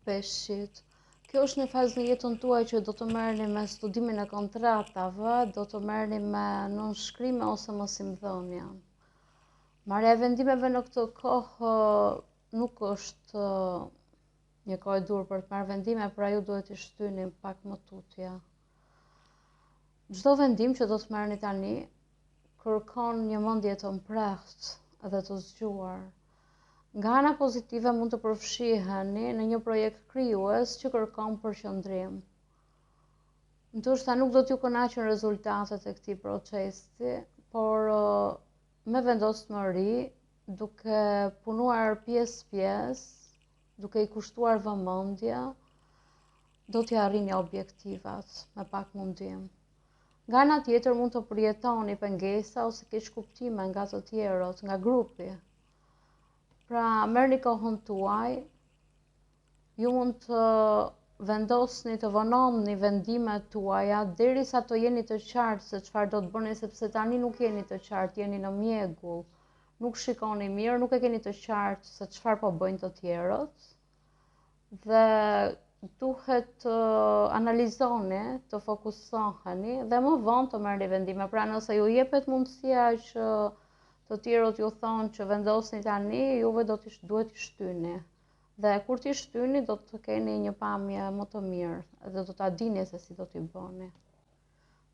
peshqit. Kjo është një fazë në jetën tuaj që do të merrni me studimin e kontratave, do të merrni me nënshkrime ose mosimdhënie. Marrja e vendimeve në këtë kohë nuk është një kohë e dur për të marrë vendime, pra ju duhet të shtyni pak më tutje. Çdo vendim që do të merrni tani kërkon një mendje të mprehtë dhe të zgjuar. Nga ana pozitive mund të përfshiheni në një projekt krijues që kërkon përqendrim. Ndoshta nuk do t'ju kënaqin rezultatet e këtij procesi, por me vendosmëri, duke punuar pjesë, duke i kushtuar vëmendje, do t'i arrini objektivat me pak mundim. Nga ana tjetër mund të përjetoni pengesa ose keqkuptime nga të tjerët, nga grupi. Pra, merrni kohën tuaj, ju mund të vendosni të vononi vendimet tuaja derisa të jeni të qartë se çfarë do të bëni, sepse tani nuk jeni të qartë, jeni në mjegull, nuk shikoni mirë, nuk e keni të qartë se çfarë po bëjnë të tjerët. Dhe duhet të analizoni, të fokusoheni dhe më vonë të merrni vendime. Pra nëse ju jepet mundësia që të tjerët ju thonë që vendosni tani, juve duhet t'i shtyni. Dhe kur t'i shtyni do të keni një pamje më të mirë dhe do ta dini se si do t'i bëni.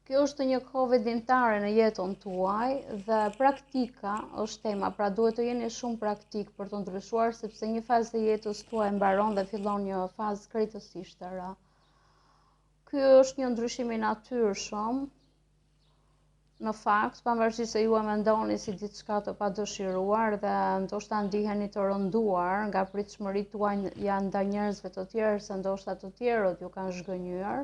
Kjo është një kohë vendimtare në jetën tuaj dhe praktika është tema, pra duhet të jeni shumë praktik për të ndryshuar, sepse një fazë e jetës tuaj mbaron dhe fillon një fazë krejtësisht e re. Ky është një ndryshim i natyrshëm, në fakt, pavarësisht se ju e mendoni si diçka të padëshiruar dhe ndoshta ndiheni të rënduar nga pritshmëritë tuaj janë ndaj njerëzve të tjerë, se ndoshta të tjerët ju kanë zhgënjur.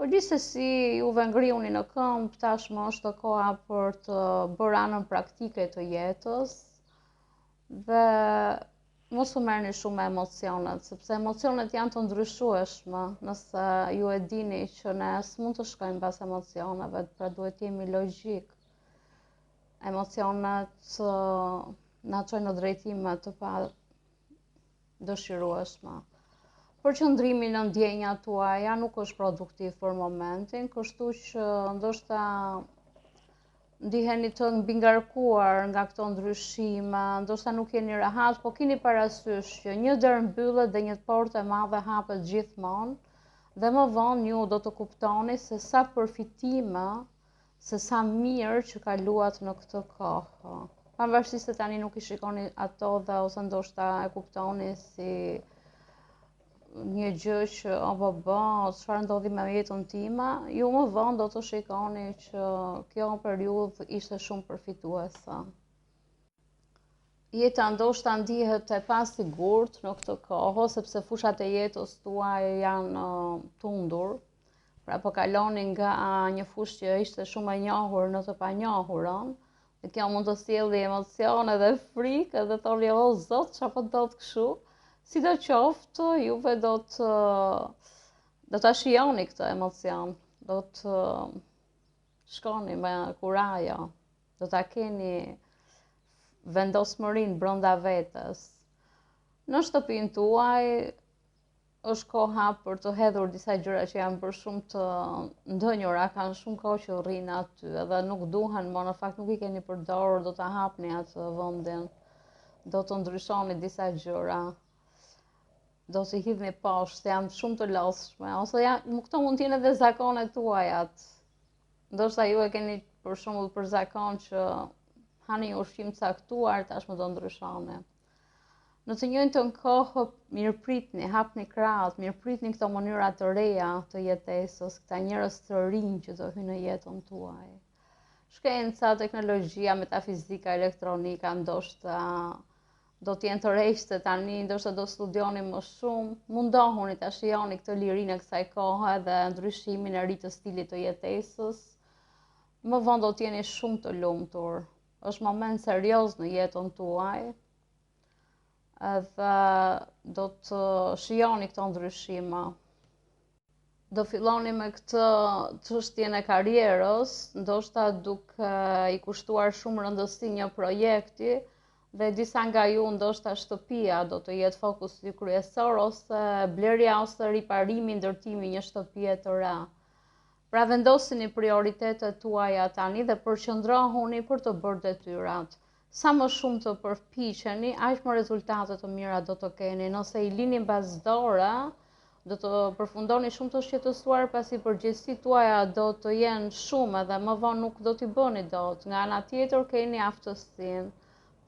Por gjithsesi juve ngriuni në këmbë, tashmë është koha për të bërë anën praktike të jetës dhe mos u merrni shumë me emocionet, sepse emocionet janë të ndryshueshme. Nëse ju e dini që ne s'mund të shkojmë pas emocioneve, pra duhet jemi logjik. Emocionet na çojnë në drejtime të padëshirueshme. Përqendrimi në ndjenjat tuaja nuk është produktiv për momentin, kështu që ndoshta ndiheni të mbingarkuar nga këto ndryshime, ndoshta nuk jeni rehat, po keni parasysh që një derë mbyllet dhe një portë e madhe hapet gjithmonë, dhe më vonë ju do të kuptoni se sa përfitime, se sa mirë që kaluat në këtë kohë. Pavarësisht se tani nuk i shikoni ato dhe ose ndoshta e kuptoni si një gjë që çfarë ndodhi me jetën time, ju më vonë do të shikoni që kjo periudhë ishte shumë përfituese. Jeta ndoshta ndihet e pasigurt në këtë kohë, sepse fushat e jetës tuaj janë tundur. Pra po kaloni nga një fushë që ishte shumë e njohur në të panjohurën, dhe kjo mund të sjellë emocione dhe frikë dhe thoni o Zot, çfarë po ndodh kështu? Sidoqoftë, juve do ta shijoni këtë emocion, do të shkoni me kurajo, do ta keni vendosmërinë brenda vetes. Në shtëpinë tuaj është koha për të hedhur disa gjëra që janë bërë shumë të ndënjura, kanë shumë kohë që rrinë aty edhe nuk duhen, më në fakt nuk i keni përdorur, do ta hapni atë vendin, do të ndryshoni disa gjëra. Do të hidhni poshtë, janë shumë të lodhshme, ose këto mund t'jenë edhe zakonet tuajat. Ndoshta ju e keni për shembull për zakon që hani një ushqim caktuar, tashmë do ndryshoni. Në të njëjtën kohë mirëpritni, hapni krahët, mirëpritni këto mënyra të reja të jetesës, këta njerëz të rinj që do hyjnë në jetën tuaj. Shkenca, teknologjia, metafizika, elektronika, ndoshta do t'jenë të rreshtë tani, ndoshta do studioni më shumë, mundohuni ta shijoni këtë lirinë e kësaj kohe dhe ndryshimin e ri të stilit të jetesës. Më vonë do t'jeni shumë të lumtur. Është moment serioz në jetën tuaj. Edhe do të shijoni këto ndryshime. Do filloni me këtë çështjen e karrierës, ndoshta duke i kushtuar shumë rëndësi një projekti, dhe disa nga ju ndoshta shtëpia do të jetë fokusi kryesor ose blerja ose riparimi, ndërtimi një shtëpie të re. Pra vendosini prioritetet tuaja tani dhe përqendrohuni për të bërë detyrat. Sa më shumë të përpiqeni, aq më rezultate të mira do të keni. Nëse i lini bazdore, do të përfundoni shumë të shqetësuar pasi përgjegjësitë tuaja do të jenë shumë edhe më vonë nuk do t'i bëni dot. Nga ana tjetër keni aftësinë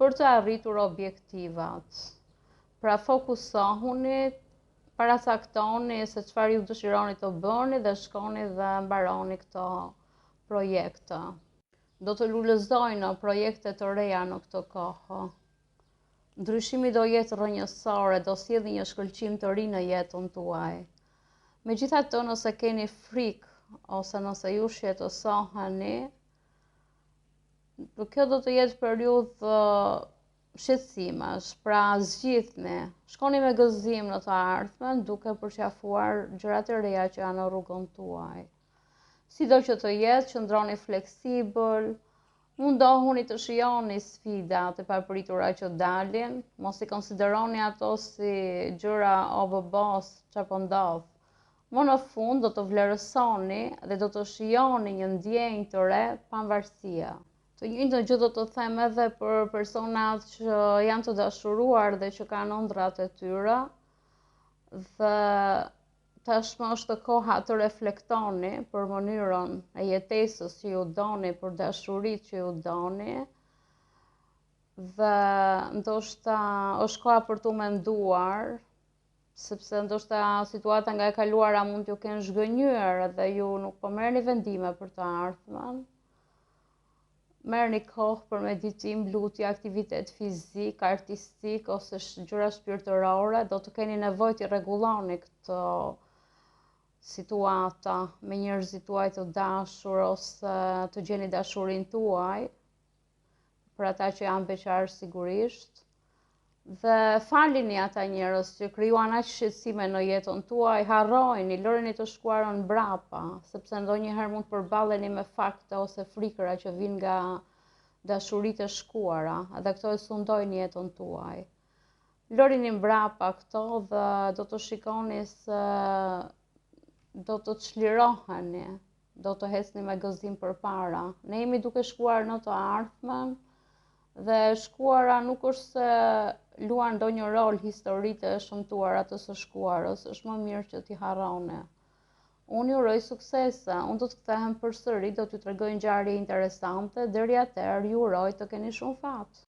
për të arritur objektivat. Pra fokusohuni, paracaktoni se çfarë ju dëshironi të bëni dhe shkoni dhe mbaroni këto projekte. Do të lulëzojnë projekte të reja në këtë kohë. Ndryshimi do jetë rrënjësor, do sjellë një shkëlqim të ri në jetën tuaj. Megjithatë, nëse keni frikë ose nëse ju shqetësoheni, kjo do të jetë periudhë shqetësimesh, pra zgjidhni, shkoni me gëzim në të ardhmen duke përqafuar gjërat e reja që janë në rrugën tuaj. Sido që të jetë, qëndroni fleksibël, mundohuni të shijoni sfidat e papritura që dalin, mos i konsideroni ato si gjëra o bobos çfarë po ndodh. Më në fund do të vlerësoni dhe do të shijoni një ndjenjë të re pavarësie. Të njëjtën gjë do të them edhe për personat që janë të dashuruar dhe që kanë ëndrat e tyre, dhe tashmë është koha të reflektoni për mënyrën e jetesës që ju doni, për dashuritë që ju doni, dhe ndoshta është koha për t'u menduar, sepse ndoshta situata nga e kaluara mund t'ju kenë zhgënjur dhe ju nuk po merrni vendime për të ardhmen. Merrni kohë për meditim, lutje, aktivitet fizik, artistik ose gjëra shpirtërore, do të keni nevojë të rregulloni këtë situata me njerëzit tuaj të dashur ose të gjeni dashurinë tuaj, për ata që janë beqar sigurisht. Dhe falini ata njerëz që krijuan aq shqetësime në jetën tuaj, harrojini, lëreni të shkuarën mbrapa, sepse ndonjëherë mund të përballeni me fakte ose frikëra që vijnë nga dashuritë e shkuara, edhe këto e sundojnë jetën tuaj. Lërini mbrapa këto dhe do të shikoni se do të çliroheni, do të ecni me gëzim përpara. Ne jemi duke shkuar në të ardhmen, dhe shkuara nuk është se luan ndonjë rol historitë e shëmtuara të së shkuarës, është më mirë që t'i harroni. Unë ju uroj suksese, unë do të kthehem përsëri, do t'ju tregoj ngjarje interesante, deri atëherë ju uroj të keni shumë fat.